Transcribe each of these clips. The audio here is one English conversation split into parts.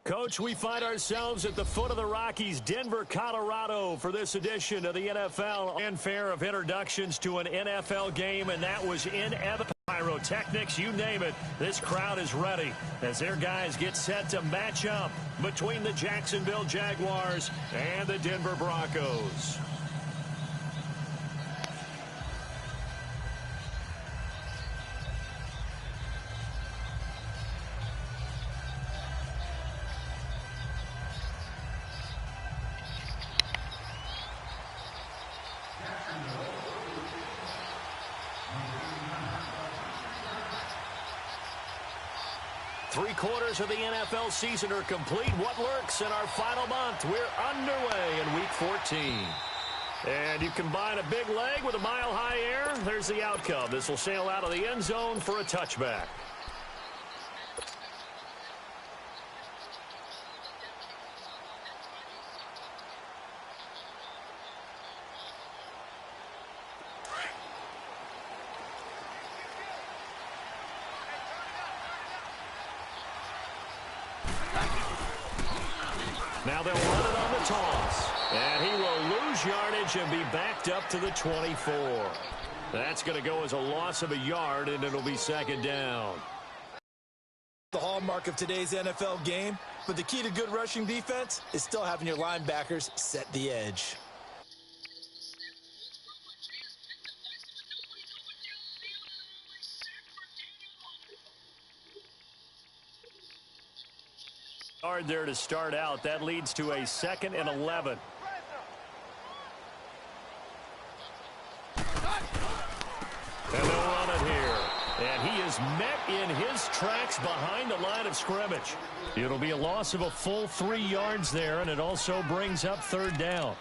Coach, we find ourselves at the foot of the Rockies, Denver, Colorado, for this edition of the NFL. Fanfare of introductions to an NFL game, and that was inevitable. Pyrotechnics, you name it, this crowd is ready as their guys get set to match up between the Jacksonville Jaguars and the Denver Broncos. Three-quarters of the NFL season are complete. What lurks in our final month? We're underway in Week 14. And you combine a big leg with a mile-high air, there's the outcome. This will sail out of the end zone for a touchback. Now they'll run it on the toss. And he will lose yardage and be backed up to the 24. That's going to go as a loss of a yard, and it'll be second down. The hallmark of today's NFL game, but the key to good rushing defense is still having your linebackers set the edge. Hard there to start out. That leads to a 2nd and 11. And they'll run it here. And he is met in his tracks behind the line of scrimmage. It'll be a loss of a full 3 yards there, and it also brings up third down.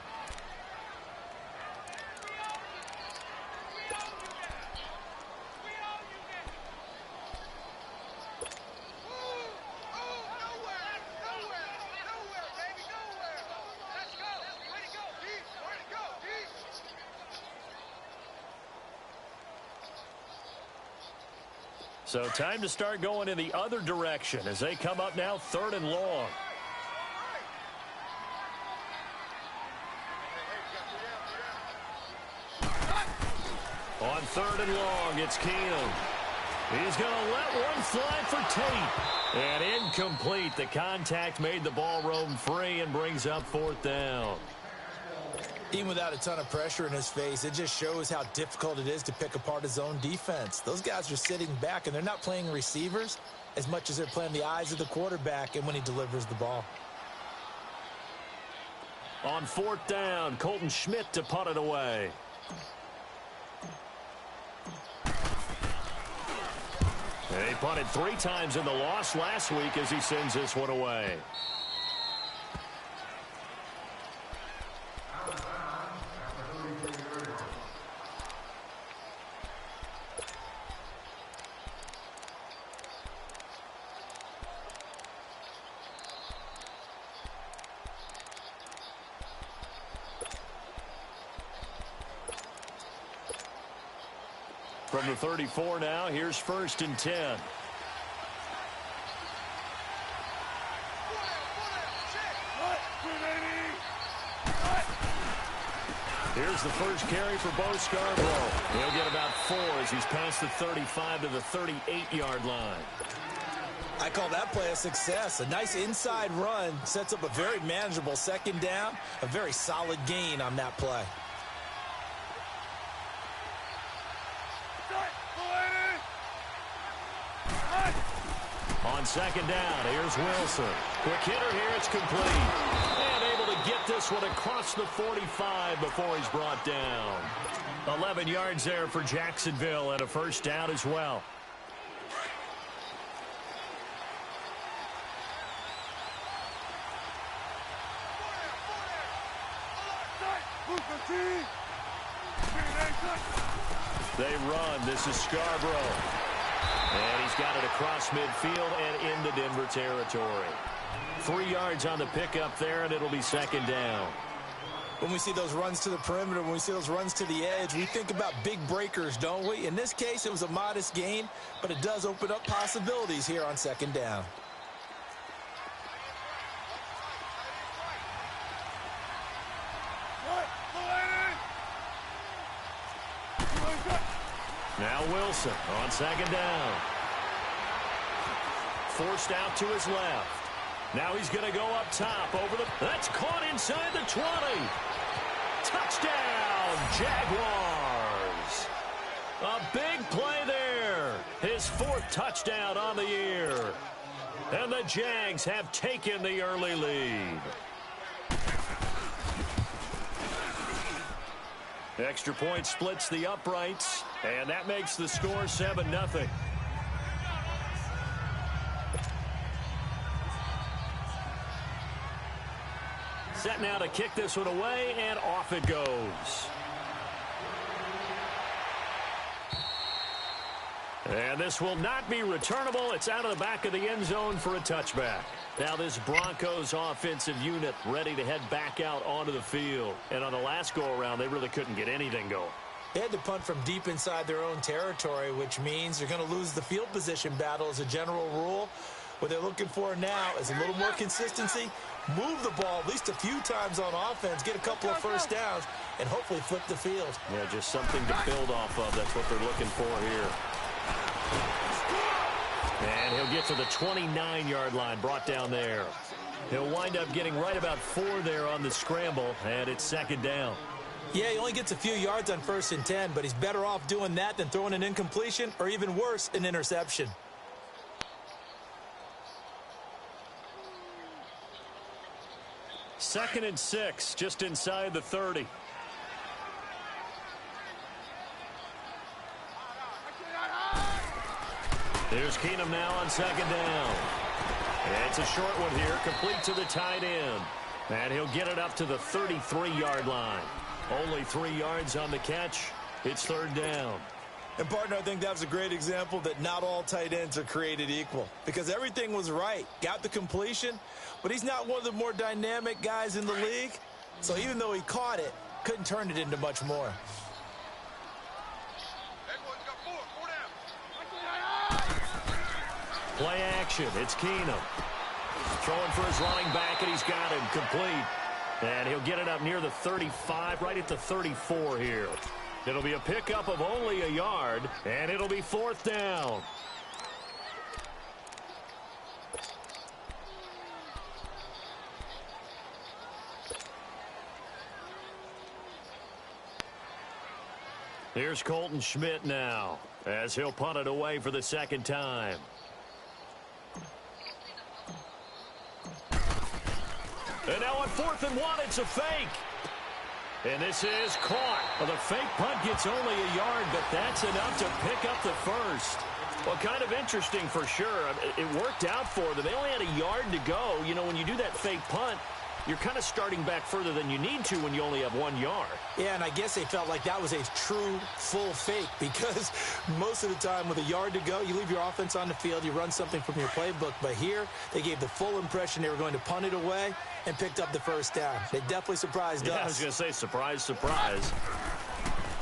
So time to start going in the other direction as they come up now 3rd and long. On 3rd and long, it's Keenum. He's going to let one fly for Tate. And incomplete. The contact made the ball roam free and brings up 4th down. Even without a ton of pressure in his face, it just shows how difficult it is to pick apart his own defense. Those guys are sitting back, and they're not playing receivers as much as they're playing the eyes of the quarterback and when he delivers the ball. On 4th down, Colton Schmidt to punt it away. And he punted 3 times in the loss last week as he sends this one away. From the 34 now, here's 1st and 10. Here's the first carry for Bo Scarborough. He'll get about 4 as he's past the 35 to the 38-yard line. I call that play a success. A nice inside run sets up a very manageable 2nd down, a very solid gain on that play. On 2nd down, here's Wilson. Quick hitter here, it's complete. And able to get this one across the 45 before he's brought down. 11 yards there for Jacksonville and a 1st down as well. They run. This is Scarborough. And he's got it across midfield and into Denver territory. 3 yards on the pickup there, and it'll be 2nd down. When we see those runs to the perimeter, when we see those runs to the edge, we think about big breakers, don't we? In this case, it was a modest gain, but it does open up possibilities here on 2nd down. Now Wilson on second down. Forced out to his left. Now he's going to go up top over the... That's caught inside the 20. Touchdown, Jaguars. A big play there. His 4th touchdown on the year. And the Jags have taken the early lead. Extra point splits the uprights, and that makes the score 7-0. Set now to kick this one away, and off it goes. And this will not be returnable. It's out of the back of the end zone for a touchback. Now this Broncos offensive unit ready to head back out onto the field. And on the last go-around, they really couldn't get anything going. They had to punt from deep inside their own territory, which means they're going to lose the field position battle as a general rule. What they're looking for now is a little more consistency, move the ball at least a few times on offense, get a couple of first downs, and hopefully flip the field. Yeah, just something to build off of. That's what they're looking for here. And he'll get to the 29-yard line, brought down there. He'll wind up getting right about 4 there on the scramble, and it's second down. Yeah, he only gets a few yards on 1st and 10, but he's better off doing that than throwing an incompletion, or even worse, an interception. Second and 6, just inside the 30. Here's Keenum now on second down. It's a short one here, complete to the tight end. And he'll get it up to the 33-yard line. Only 3 yards on the catch. It's third down. And, partner, I think that was a great example that not all tight ends are created equal. Because everything was right. Got the completion, but he's not one of the more dynamic guys in the league. So even though he caught it, couldn't turn it into much more. Play action. It's Keenum. Throwing for his running back, and he's got him complete. And he'll get it up near the 35, right at the 34 here. It'll be a pickup of only a yard, and it'll be 4th down. Here's Colton Schmidt now, as he'll punt it away for the second time. And now on 4th and 1, it's a fake. And this is caught. Well, the fake punt gets only a yard, but that's enough to pick up the first. Well, kind of interesting for sure. It worked out for them. They only had a yard to go. You know, when you do that fake punt, you're kind of starting back further than you need to when you only have 1 yard. Yeah, and I guess they felt like that was a true full fake because most of the time with a yard to go, you leave your offense on the field, you run something from your playbook. But here, they gave the full impression they were going to punt it away and picked up the first down. They definitely surprised us. I was going to say surprise, surprise.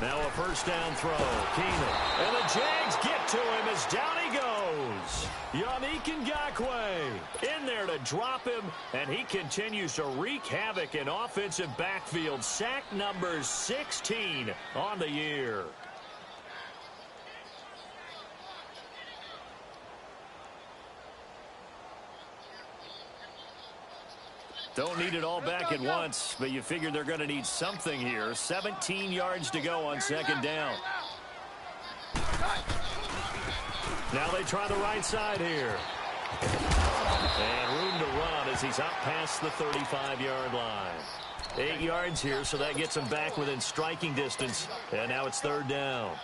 Now a first down throw. Keenum. And the Jags get to him as down he goes. Yannick Ngakoue in there to drop him, and he continues to wreak havoc in offensive backfield. Sack number 16 on the year. Don't need it all back at once, but you figure they're going to need something here. 17 yards to go on second down. Now they try the right side here. And room to run as he's up past the 35-yard line. 8 yards here, so that gets him back within striking distance. And now it's third down.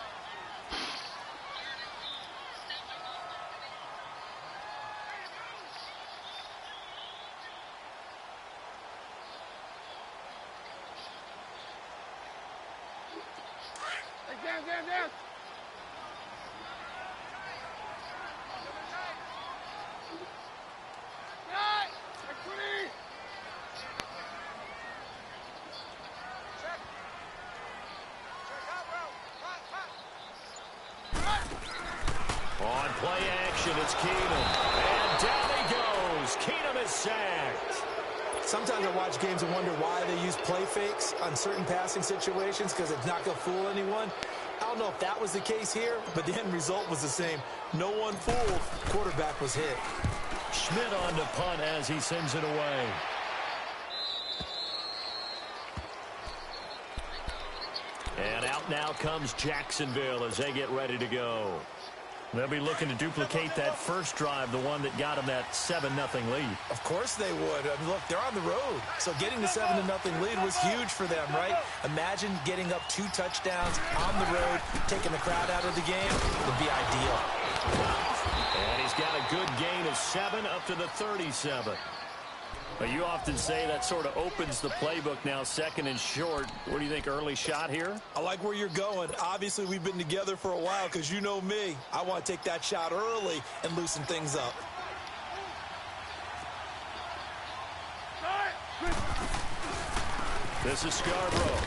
On play action, it's Keenum. And down he goes. Keenum is sacked. Sometimes I watch games and wonder why they use play fakes on certain passing situations because it's not going to fool anyone. I don't know if that was the case here, but the end result was the same. No one fooled. Quarterback was hit. Schmidt on to punt as he sends it away. And out now comes Jacksonville as they get ready to go. They'll be looking to duplicate that first drive, the one that got them that 7-0 lead. Of course they would. I mean, look, they're on the road. So getting the 7-0 lead was huge for them, right? Imagine getting up 2 touchdowns on the road, taking the crowd out of the game would be ideal. And he's got a good gain of 7 up to the 37. But you often say that sort of opens the playbook now, 2nd and short. What do you think, early shot here? I like where you're going. Obviously, we've been together for a while because you know me. I want to take that shot early and loosen things up. This is Scarborough.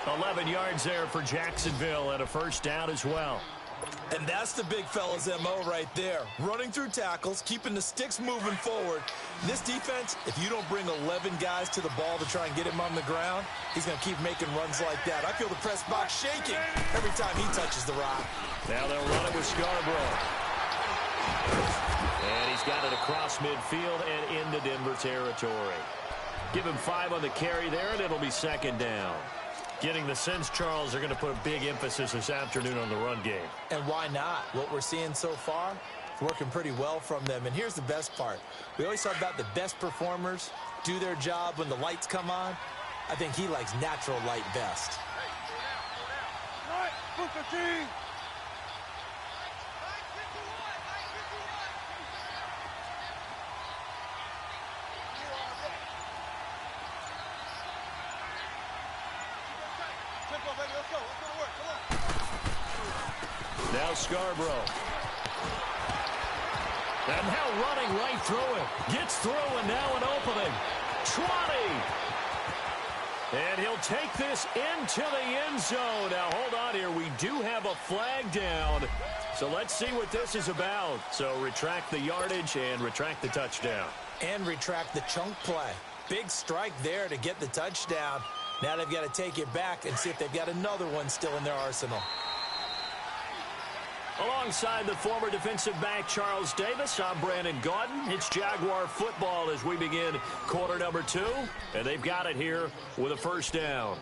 $11 yards there for Jacksonville and a first down as well. And that's the big fella's MO right there. Running through tackles, keeping the sticks moving forward. This defense, if you don't bring 11 guys to the ball to try and get him on the ground, he's going to keep making runs like that. I feel the press box shaking every time he touches the rock. Now they'll run it with Scarborough. And he's got it across midfield and into Denver territory. Give him 5 on the carry there, and it'll be 2nd down. Getting the sense, Charles, they're going to put a big emphasis this afternoon on the run game. And why not? What we're seeing so far, it's working pretty well from them. And here's the best part. We always talk about the best performers do their job when the lights come on. I think he likes natural light best. Now Scarborough. And now running right through it. Gets through and now an opening. 20. And he'll take this into the end zone. Now hold on here. We do have a flag down. So let's see what this is about. So retract the yardage and retract the touchdown. And retract the chunk play. Big strike there to get the touchdown. Now they've got to take it back and see if they've got another one still in their arsenal. Alongside the former defensive back Charles Davis, I'm Brandon Gaudin. It's Jaguar football as we begin quarter number 2. And they've got it here with a first down.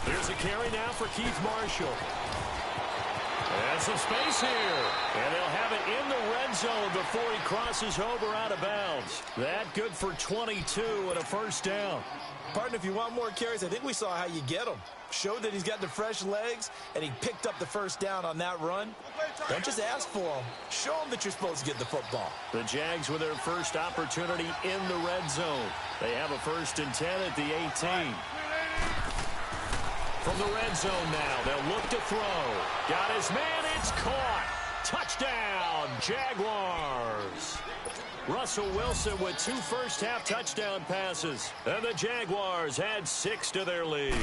Here's a carry now for Keith Marshall. And some space here. And they'll have it in the red zone before he crosses over out of bounds. That good for 22 and a first down. Partner, if you want more carries, I think we saw how you get them. Showed that he's got the fresh legs, and he picked up the first down on that run. Don't just ask for them. Show them that you're supposed to get the football. The Jags with their first opportunity in the red zone. They have a 1st and 10 at the 18. From the red zone now, they'll look to throw. Got his man, it's caught. Touchdown, Jaguars. Russell Wilson with 2 first-half touchdown passes. And the Jaguars had 6 to their lead.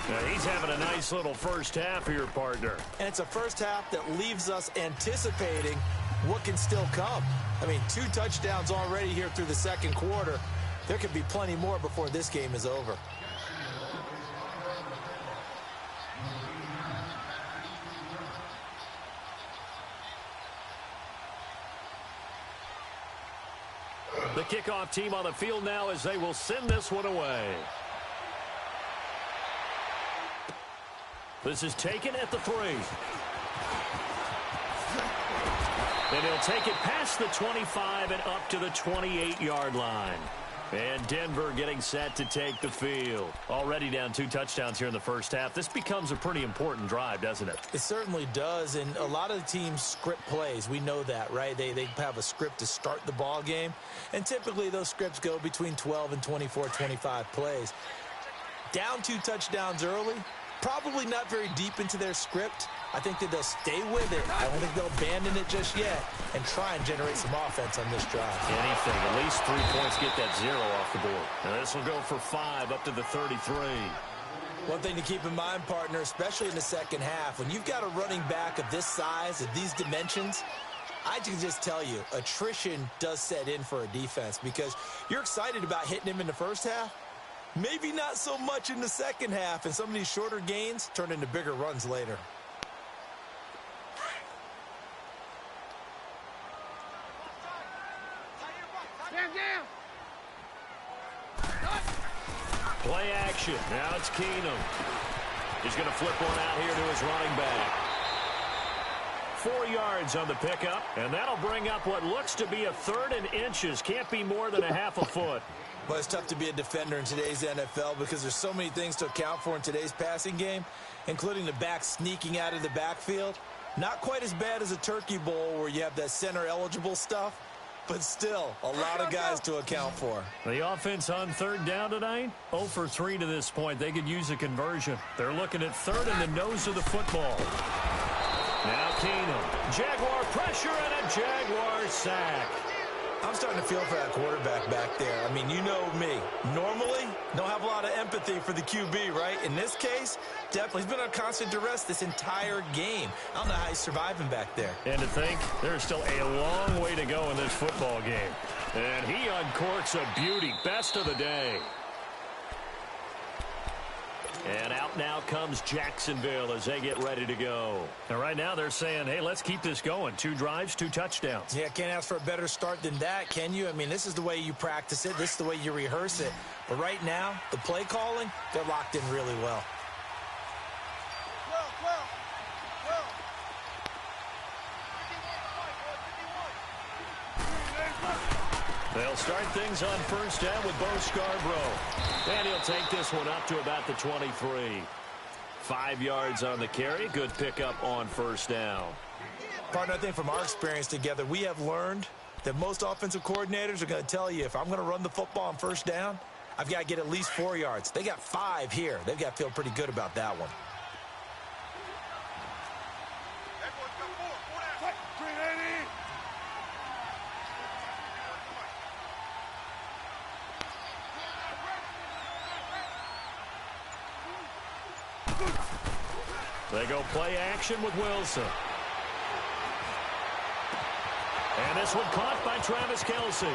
Now he's having a nice little first half here, partner. And it's a first half that leaves us anticipating what can still come. I mean, 2 touchdowns already here through the 2nd quarter. There could be plenty more before this game is over. The kickoff team on the field now as they will send this one away. This is taken at the 3. And he'll take it past the 25 and up to the 28-yard line. And Denver getting set to take the field. Already down 2 touchdowns here in the first half. This becomes a pretty important drive, doesn't it? It certainly does, and a lot of the teams script plays. We know that, right? They have a script to start the ball game, and typically those scripts go between 12 and 24, 25 plays. Down 2 touchdowns early, probably not very deep into their script. I think that they'll stay with it. I don't think they'll abandon it just yet and try and generate some offense on this drive. Anything. At least 3 points, get that 0 off the board. And this will go for 5 up to the 33. One thing to keep in mind, partner, especially in the second half, when you've got a running back of this size, of these dimensions, I can just tell you, attrition does set in for a defense because you're excited about hitting him in the first half. Maybe not so much in the second half, and some of these shorter gains turn into bigger runs later. Play action. Now it's Keenum. He's going to flip one out here to his running back. 4 yards on the pickup, and that'll bring up what looks to be a 3rd and inches. Can't be more than a half a foot. Well, it's tough to be a defender in today's NFL because there's so many things to account for in today's passing game, including the back sneaking out of the backfield. Not quite as bad as a turkey bowl where you have that center-eligible stuff, but still a lot of guys to account for. The offense on 3rd down tonight, 0 for 3 to this point. They could use a conversion. They're looking at 3rd in the nose of the football. Now Keenum. Jaguar pressure and a Jaguar sack. I'm starting to feel for that quarterback back there. I mean, you know me. Normally, don't have a lot of empathy for the QB, right? In this case, definitely. He's been on constant duress this entire game. I don't know how he's surviving back there. And to think, there's still a long way to go in this football game. And he uncorks a beauty. Best of the day. And out now comes Jacksonville as they get ready to go. And right now they're saying, hey, let's keep this going. 2 drives, 2 touchdowns. Yeah, can't ask for a better start than that, can you? I mean, this is the way you practice it. This is the way you rehearse it. But right now, the play calling, they're locked in really well. They'll start things on 1st down with Bo Scarborough. And he'll take this one up to about the 23. 5 yards on the carry. Good pickup on 1st down. Partner, I think from our experience together, we have learned that most offensive coordinators are going to tell you, if I'm going to run the football on 1st down, I've got to get at least 4 yards. They got 5 here. They've got to feel pretty good about that one. They go play action with Wilson. And this one caught by Travis Kelce.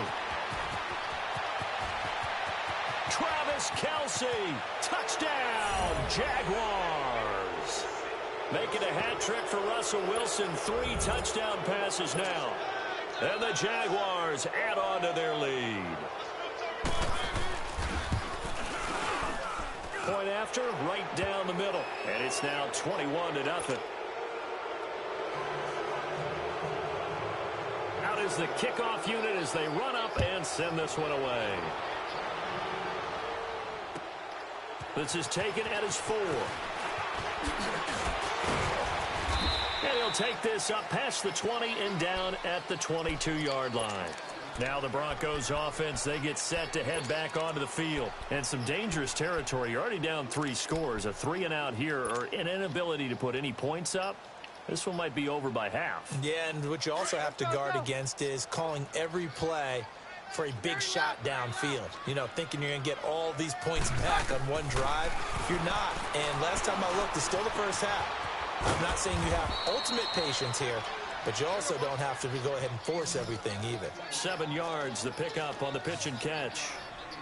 Travis Kelce, touchdown, Jaguars. Making a hat trick for Russell Wilson, 3 touchdown passes now. And the Jaguars add on to their lead. Point after, right down the middle. And it's now 21-0. Out is the kickoff unit as they run up and send this one away. This is taken at his 4. And he'll take this up past the 20 and down at the 22-yard line. Now the Broncos offense, they get set to head back onto the field. And some dangerous territory. You're already down 3 scores. A 3-and-out here, or an inability to put any points up. This one might be over by half. Yeah, and what you also have to guard against is calling every play for a big shot downfield. You know, thinking you're going to get all these points back on one drive. You're not. And last time I looked, it's still the first half. I'm not saying you have ultimate patience here, but you also don't have to go ahead and force everything either. 7 yards, the pickup on the pitch and catch.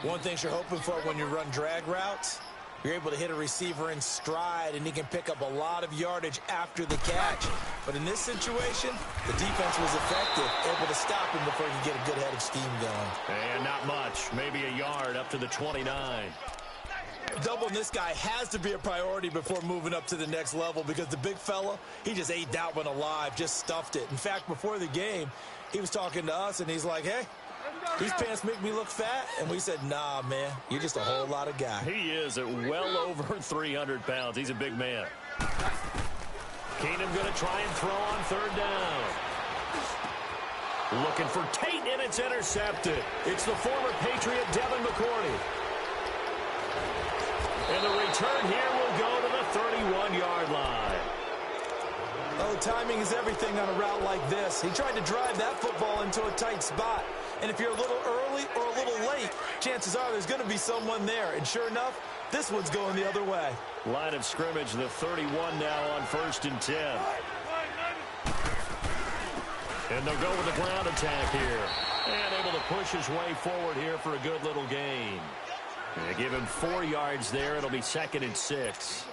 One thing you're hoping for when you run drag routes, you're able to hit a receiver in stride, and he can pick up a lot of yardage after the catch. But in this situation, the defense was effective, able to stop him before he could get a good head of steam going. And not much, maybe a yard up to the 29. Doubling this guy has to be a priority before moving up to the next level because the big fella, he just ate that one alive, just stuffed it. In fact, before the game, he was talking to us, and he's like, hey, these pants make me look fat. And we said, nah, man, you're just a whole lot of guy. He is at well over 300 pounds. He's a big man. Keenum going to try and throw on 3rd down. Looking for Tate, and it's intercepted. It's the former Patriot Devin McCourty. And the return here will go to the 31-yard line. Oh, timing is everything on a route like this. He tried to drive that football into a tight spot. And if you're a little early or a little late, chances are there's going to be someone there. And sure enough, this one's going the other way. Line of scrimmage, the 31 now on 1st and 10. And they'll go with the ground attack here. And able to push his way forward here for a good little gain. They give him 4 yards there. It'll be 2nd and 6.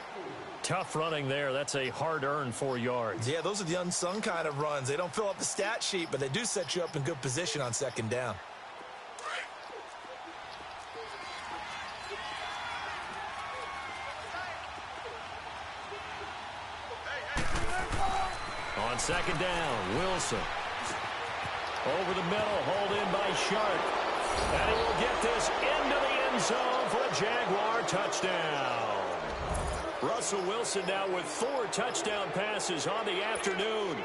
Tough running there. That's a hard-earned 4 yards. Yeah, those are the unsung kind of runs. They don't fill up the stat sheet, but they do set you up in good position on 2nd down. On 2nd down, Wilson. Over the middle, hauled in by Sharp. And he will get this into the end zone for a Jaguar touchdown. Russell Wilson now with 4 touchdown passes on the afternoon.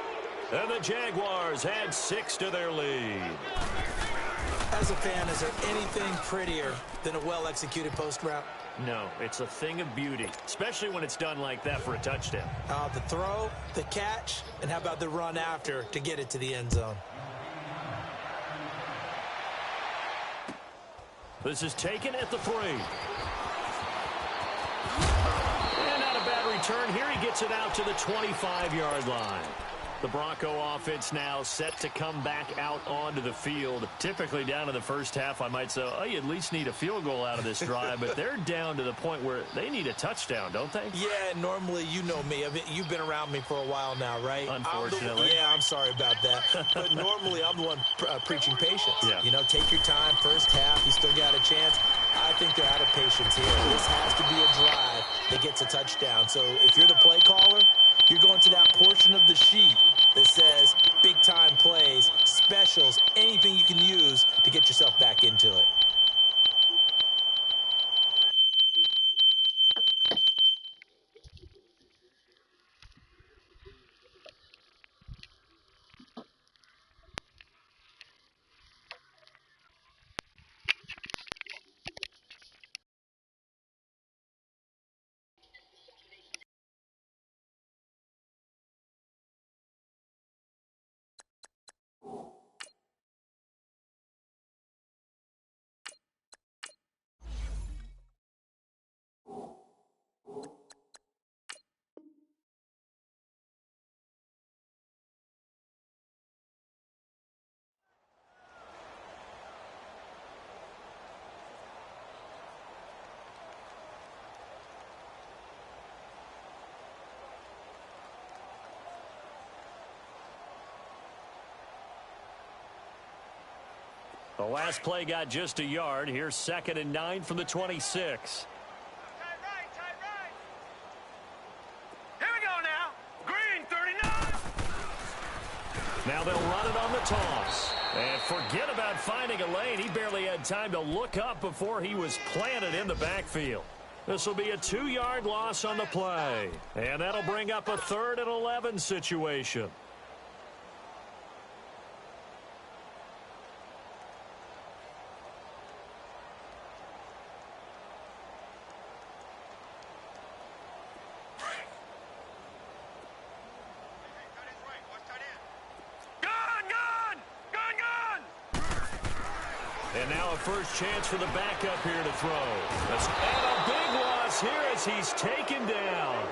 And the Jaguars add 6 to their lead. As a fan, is there anything prettier than a well-executed post route? No, it's a thing of beauty, especially when it's done like that for a touchdown. The throw, the catch, and how about the run after to get it to the end zone? This is taken at the 3. And not a bad return. Here he gets it out to the 25-yard line. The Bronco offense now set to come back out onto the field. Typically down in the first half, I might say, oh, you at least need a field goal out of this drive. But they're down to the point where they need a touchdown, don't they? Yeah, normally, you know me. You've been around me for a while now, right? Unfortunately. I'm sorry about that. But normally, I'm the one preaching patience. Yeah. You know, take your time. First half, you still got a chance. I think they're out of patience here. This has to be a drive that gets a touchdown. So if you're the play caller, you're going to that portion of the sheet that says big-time plays, specials, anything you can use to get yourself back into it. The last play got just a yard. Here's 2nd and 9 from the 26. Here we go now. Green, 39. Now they'll run it on the toss. And forget about finding a lane. He barely had time to look up before he was planted in the backfield. This will be a 2-yard loss on the play. And that'll bring up a 3rd and 11 situation. And now a first chance for the backup here to throw. And a big loss here as he's taken down.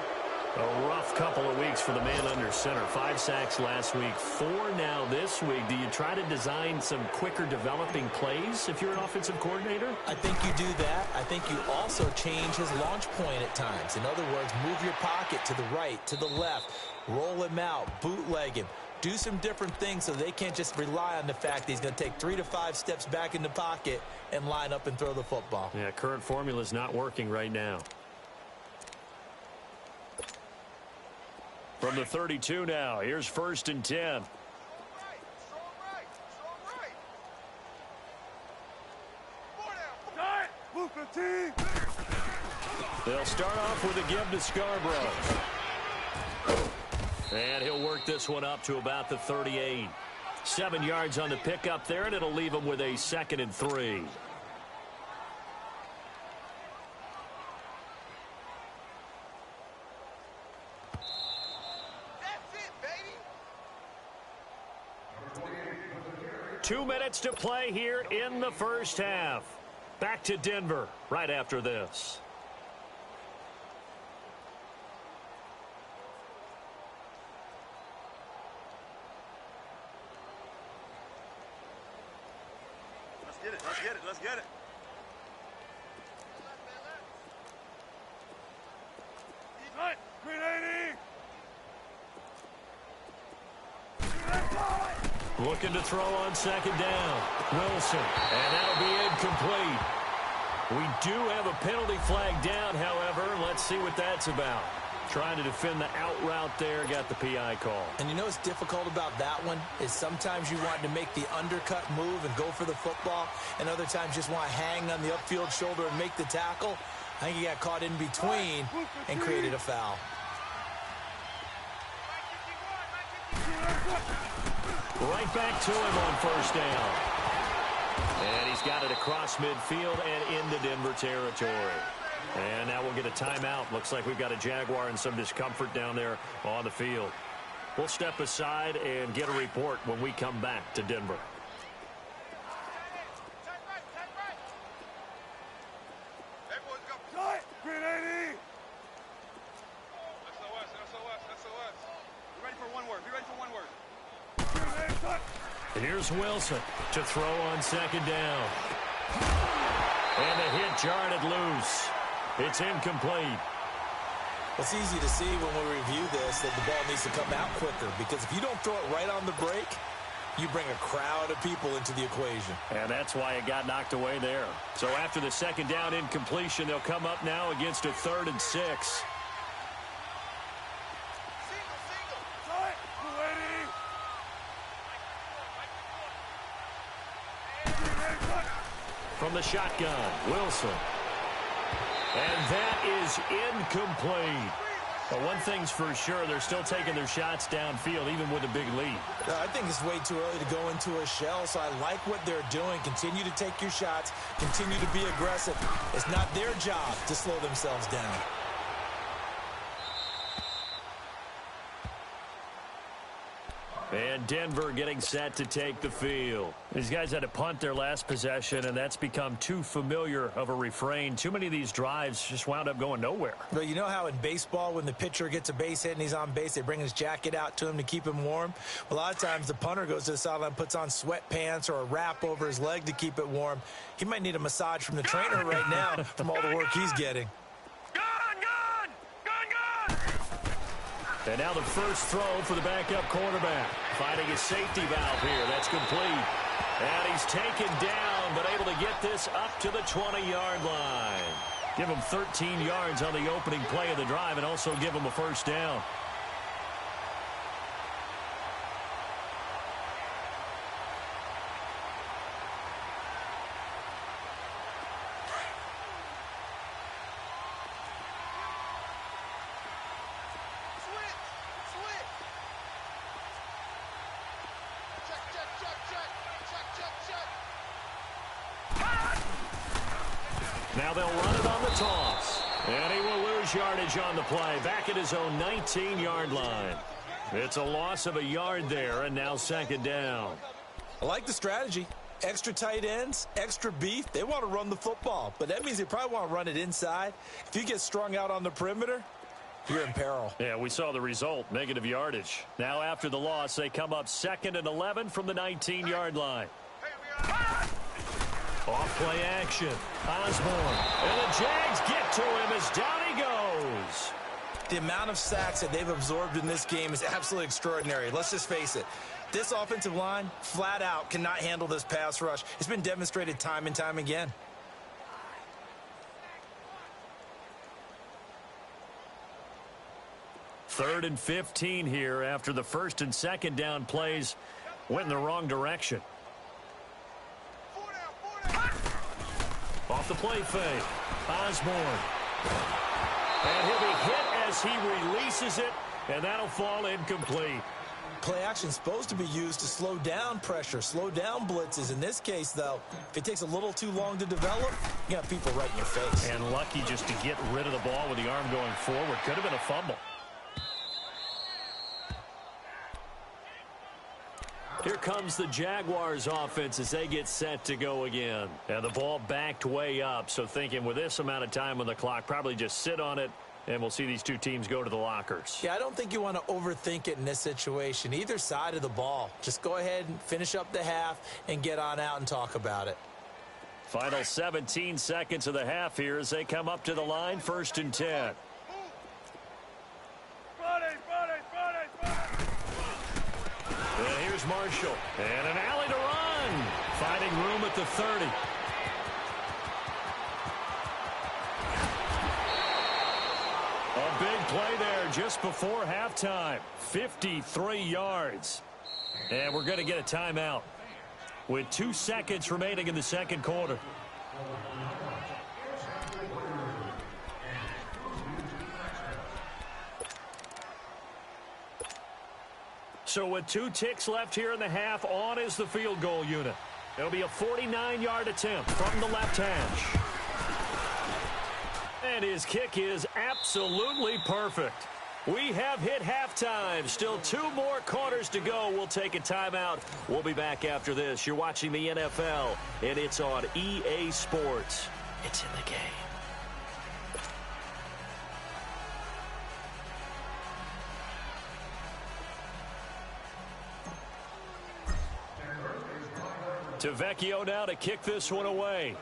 A rough couple of weeks for the man under center. 5 sacks last week, 4 now this week. Do you try to design some quicker developing plays if you're an offensive coordinator? I think you do that. I think you also change his launch point at times. In other words, move your pocket to the right, to the left, roll him out, bootleg him. Do some different things so they can't just rely on the fact that he's going to take 3 to 5 steps back in the pocket and line up and throw the football. Yeah, current formula is not working right now. From the 32 now, here's 1st and 10. They'll start off with a give to Scarborough. And he'll work this one up to about the 38. 7 yards on the pickup there, and it'll leave him with a 2nd and 3. That's it, 2 minutes to play here in the first half. Back to Denver right after this. Let's get it. Let's get it. Let's get it. Right. Green 80. Looking to throw on second down. Wilson. And that'll be incomplete. We do have a penalty flag down, however. Let's see what that's about. Trying to defend the out route there. Got the PI call. And you know what's difficult about that one is sometimes you want to make the undercut move and go for the football, and other times just want to hang on the upfield shoulder and make the tackle. I think he got caught in between and created a foul. Right back to him on first down. And he's got it across midfield and into Denver territory. And now we'll get a timeout. Looks like we've got a Jaguar and some discomfort down there on the field. We'll step aside and get a report when we come back to Denver. Green 80. SOS. Be ready for one word. Be ready for one word. Here's Wilson to throw on second down. And the hit jarred it loose. It's incomplete. It's easy to see when we review this that the ball needs to come out quicker, because if you don't throw it right on the break, you bring a crowd of people into the equation. And that's why it got knocked away there. So after the second down incompletion, they'll come up now against a 3rd and 6. From the shotgun, Wilson. And that is incomplete. But one thing's for sure, they're still taking their shots downfield, even with a big lead. I think it's way too early to go into a shell, so I like what they're doing. Continue to take your shots. Continue to be aggressive. It's not their job to slow themselves down. And Denver getting set to take the field. These guys had to punt their last possession, and that's become too familiar of a refrain. Too many of these drives just wound up going nowhere. But you know how in baseball, when the pitcher gets a base hit and he's on base, they bring his jacket out to him to keep him warm? A lot of times the punter goes to the sideline, puts on sweatpants or a wrap over his leg to keep it warm. He might need a massage from the trainer right now from all the work he's getting. And now the first throw for the backup quarterback. Finding his safety valve here. That's complete. And he's taken down, but able to get this up to the 20-yard line. Give him 13 yards on the opening play of the drive and also give him a first down. Now they'll run it on the toss. And he will lose yardage on the play. Back at his own 19-yard line. It's a loss of a yard there, and now second down. I like the strategy. Extra tight ends, extra beef. They want to run the football, but that means they probably want to run it inside. If you get strung out on the perimeter, you're in peril. Yeah, we saw the result, negative yardage. Now after the loss, they come up 2nd and 11 from the 19-yard line. Off play action. Osborne. And the Jags get to him as down he goes. The amount of sacks that they've absorbed in this game is absolutely extraordinary. Let's just face it. This offensive line, flat out, cannot handle this pass rush. It's been demonstrated time and time again. Third and 15 here after the first and second down plays went in the wrong direction. Off the play fake. Osborne. And he'll be hit as he releases it, and that'll fall incomplete. Play action supposed to be used to slow down pressure, slow down blitzes. In this case, though, if it takes a little too long to develop, you got people right in your face. And lucky just to get rid of the ball with the arm going forward. Could have been a fumble. Here comes the Jaguars offense as they get set to go again. And the ball backed way up, so thinking with this amount of time on the clock, probably just sit on it, and we'll see these two teams go to the lockers. Yeah, I don't think you want to overthink it in this situation. Either side of the ball. Just go ahead and finish up the half and get on out and talk about it. Final 17 seconds of the half here as they come up to the line, 1st and 10. And here's Marshall. And an alley to run. Finding room at the 30. A big play there just before halftime. 53 yards. And we're going to get a timeout with 2 seconds remaining in the second quarter. So with 2 ticks left here in the half, on is the field goal unit. It'll be a 49-yard attempt from the left hash. And his kick is absolutely perfect. We have hit halftime. Still 2 more quarters to go. We'll take a timeout. We'll be back after this. You're watching the NFL, and it's on EA Sports. It's in the game. To Vecchio now to kick this one away.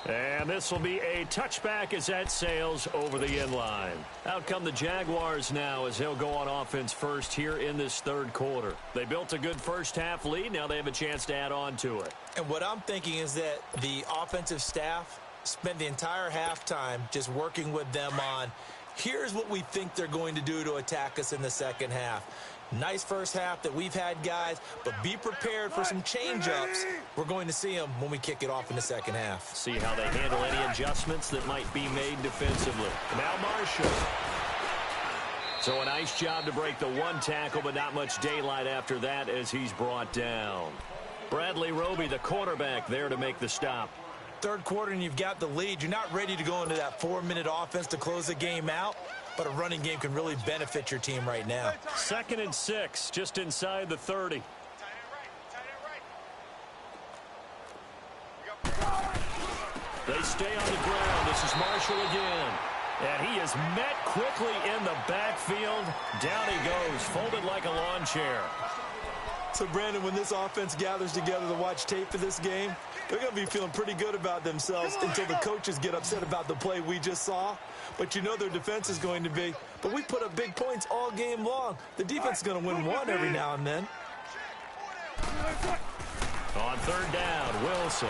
And this will be a touchback as that sails over the end line. Out come the Jaguars now as they'll go on offense first here in this third quarter. They built a good first half lead. Now they have a chance to add on to it. And what I'm thinking is that the offensive staff spent the entire halftime just working with them on, here's what we think they're going to do to attack us in the second half. Nice first half that we've had, guys, but be prepared for some change-ups. We're going to see them when we kick it off in the second half. See how they handle any adjustments that might be made defensively. Now Marshall. So a nice job to break the 1 tackle, but not much daylight after that as he's brought down. Bradley Roby, the quarterback, there to make the stop. Third quarter and you've got the lead. You're not ready to go into that 4-minute offense to close the game out, but a running game can really benefit your team right now. 2nd and 6, just inside the 30. They stay on the ground. This is Marshall again. And he is met quickly in the backfield. Down he goes, folded like a lawn chair. So, Brandon, when this offense gathers together to watch tape for this game, they're going to be feeling pretty good about themselves until the coaches get upset about the play we just saw. But you know their defense is going to be. But we put up big points all game long. The defense is going to win one every now and then. On 3rd down, Wilson.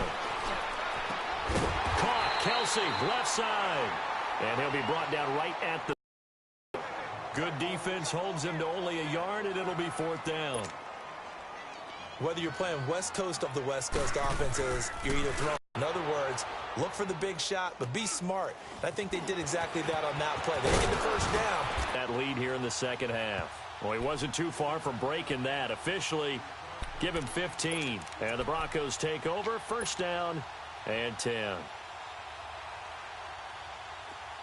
Caught, Kelsey, left side. And he'll be brought down right at the... Good defense holds him to only a yard, and it'll be 4th down. Whether you're playing West Coast of the West Coast offenses, you're either throwing. In other words, look for the big shot, but be smart. And I think they did exactly that on that play. They get the first down. That lead here in the second half. Well, he wasn't too far from breaking that. Officially, give him 15. And the Broncos take over. 1st down and 10.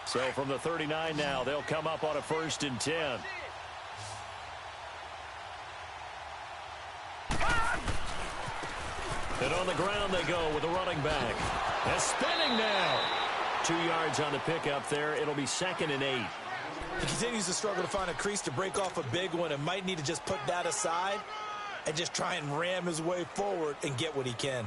So from the 39 now, they'll come up on a 1st and 10. And on the ground they go with the running back. And spinning now. 2 yards on the pickup there. It'll be 2nd and 8. He continues to struggle to find a crease to break off a big one and might need to just put that aside and just try and ram his way forward and get what he can.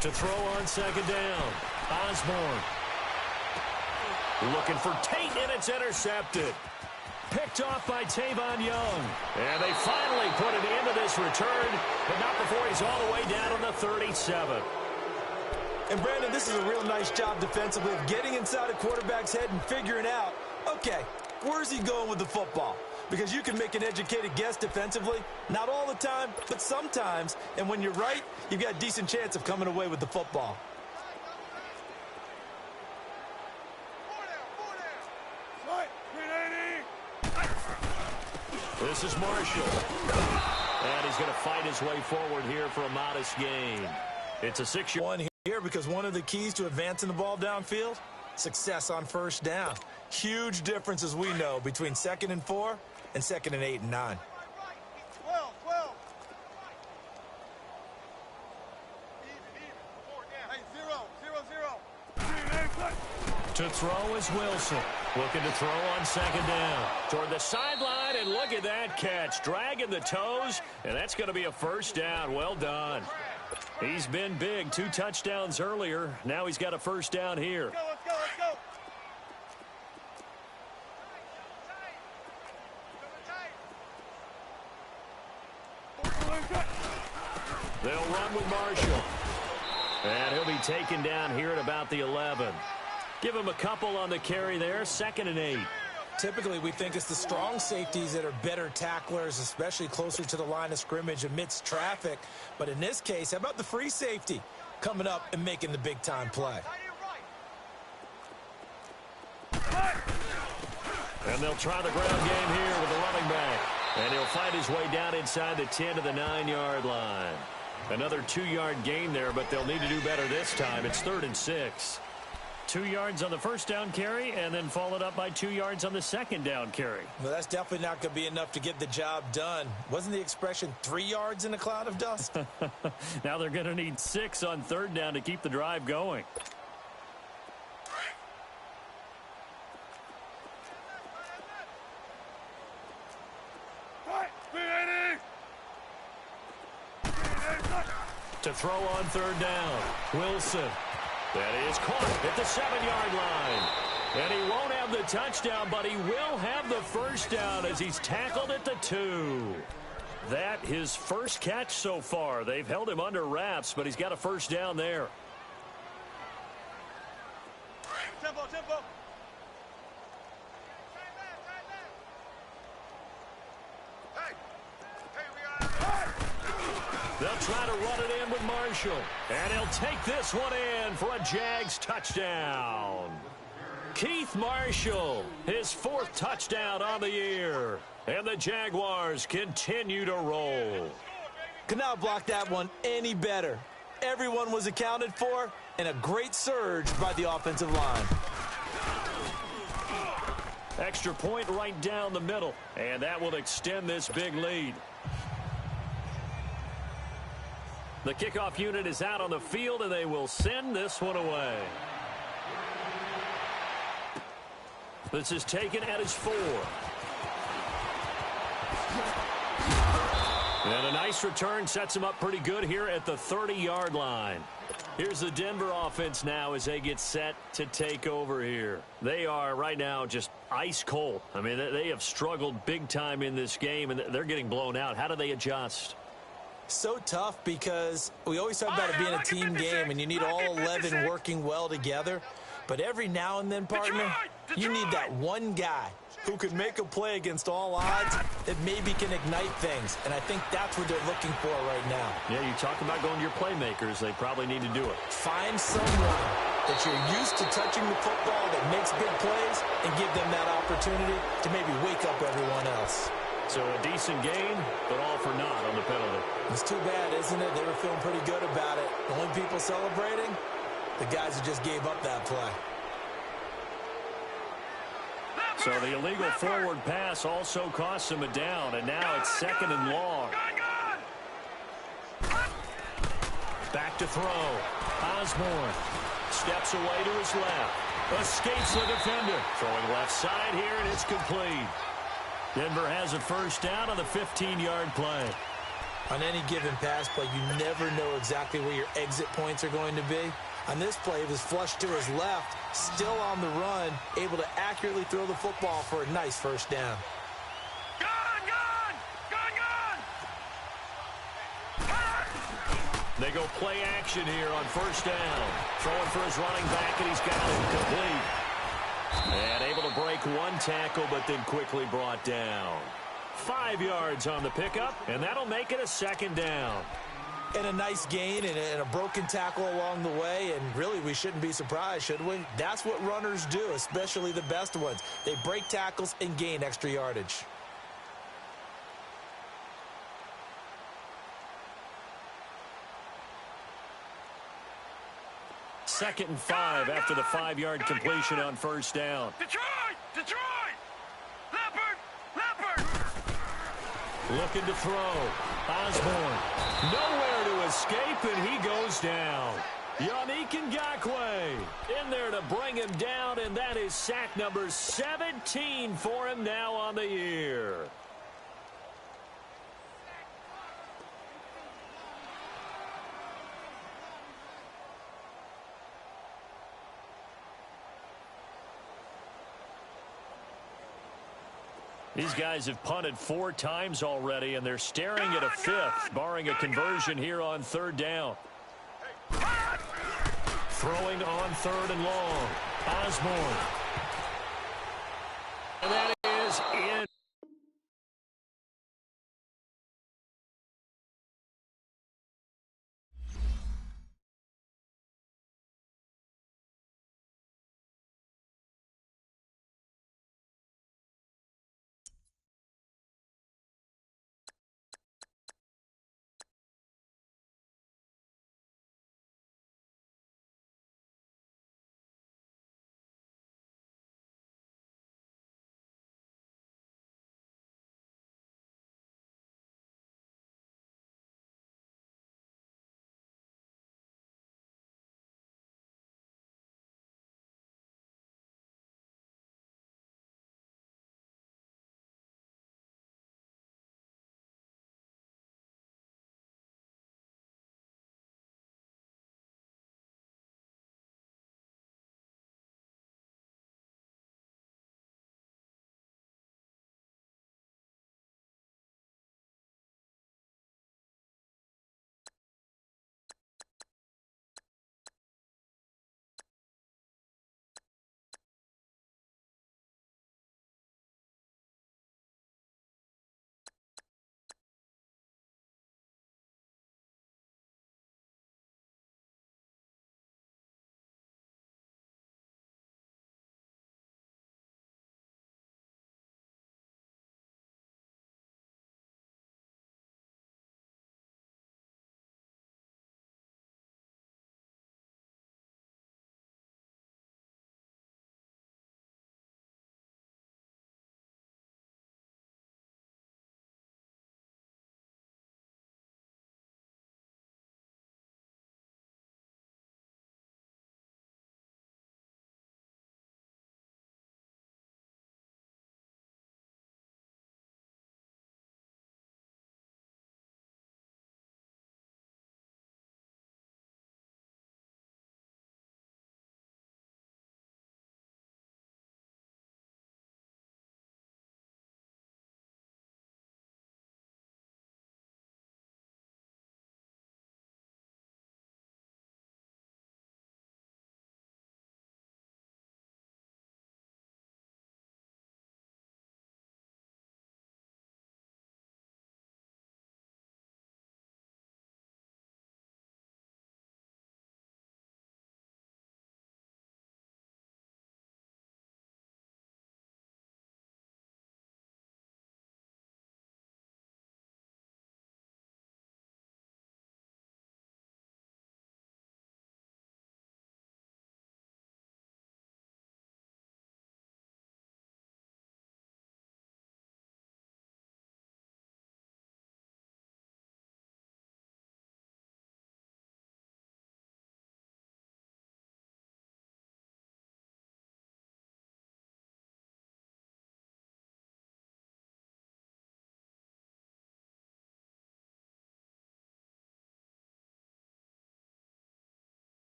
To throw on 2nd down. Osborne. Looking for Tate, and it's intercepted. Picked off by Tavon Young. And they finally put it into this return, but not before he's all the way down on the 37. And, Brandon, this is a real nice job defensively of getting inside a quarterback's head and figuring out, okay, where's he going with the football? Because you can make an educated guess defensively. Not all the time, but sometimes. And when you're right, you've got a decent chance of coming away with the football. This is Marshall. And he's going to fight his way forward here for a modest gain. It's a 6-yard one here because one of the keys to advancing the ball downfield, success on first down. Huge difference, as we know, between 2nd and 4 and 2nd and 8 and 9. 12, 12. Even. 4 down. Hey, 0, 0, 0. to throw is Wilson. Looking to throw on 2nd down. Toward the sideline, and look at that catch. Dragging the toes, and that's going to be a 1st down. Well done. He's been big. 2 touchdowns earlier. Now he's got a 1st down here. Let's go. They'll run with Marshall. And he'll be taken down here at about the 11. Give him a couple on the carry there. 2nd and 8. Typically, we think it's the strong safeties that are better tacklers, especially closer to the line of scrimmage amidst traffic. But in this case, how about the free safety coming up and making the big-time play? And they'll try the ground game here with the running back. And he'll fight his way down inside the 10 to the 9-yard line. Another 2-yard gain there, but they'll need to do better this time. It's 3rd and 6. 2 yards on the 1st down carry, and then followed up by 2 yards on the 2nd down carry. Well, that's definitely not going to be enough to get the job done. Wasn't the expression 3 yards in a cloud of dust? Now they're going to need 6 on 3rd down to keep the drive going. To throw on 3rd down, Wilson. That is caught at the 7-yard line. And he won't have the touchdown, but he will have the 1st down as he's tackled at the 2. That his first catch so far. They've held him under wraps, but he's got a 1st down there. Tempo. They'll try to run it in with Marshall. And he'll take this one in for a Jags touchdown. Keith Marshall, his 4th touchdown on the year. And the Jaguars continue to roll. Could not block that one any better. Everyone was accounted for, and a great surge by the offensive line. Extra point right down the middle. And that will extend this big lead. The kickoff unit is out on the field, and they will send this one away. This is taken at his 4. And a nice return sets him up pretty good here at the 30-yard line. Here's the Denver offense now as they get set to take over here. They are right now just ice cold. I mean, they have struggled big time in this game, and they're getting blown out. How do they adjust? So tough because we always talk about it being a team game and you need all 11 working well together. But every now and then, partner, you need that one guy who can make a play against all odds that maybe can ignite things. And I think that's what they're looking for right now. Yeah, you talk about going to your playmakers. They probably need to do it. Find someone that you're used to touching the football that makes big plays and give them that opportunity to maybe wake up everyone else. So a decent game, but all for naught on the penalty. It's too bad, isn't it? They were feeling pretty good about it. The only people celebrating, the guys who just gave up that play. So the illegal forward pass also costs him a down, and now it's 2nd and long. Back to throw. Osborne steps away to his left. Escapes the defender. Throwing left side here, and it's complete. Denver has a 1st down on the 15-yard play. On any given pass play, you never know exactly where your exit points are going to be. On this play, it was flushed to his left, still on the run, able to accurately throw the football for a nice 1st down. They go play action here on 1st down. Throwing for his running back, and he's got it complete. And able to break one tackle, but then quickly brought down. 5 yards on the pickup, and that'll make it a 2nd down. And a nice gain and a broken tackle along the way, and really we shouldn't be surprised, should we? That's what runners do, especially the best ones. They break tackles and gain extra yardage. 2nd and 5 after the 5-yard completion on first down. Detroit! Detroit! Leopard! Leopard! Looking to throw. Osborne. Nowhere to escape, and he goes down. Yannick Ngakoue in there to bring him down, and that is sack number 17 for him now on the year. These guys have punted 4 times already, and they're staring at a 5th, barring a conversion here on 3rd down. Throwing on 3rd and long. Osborne. And that is in.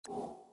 Go.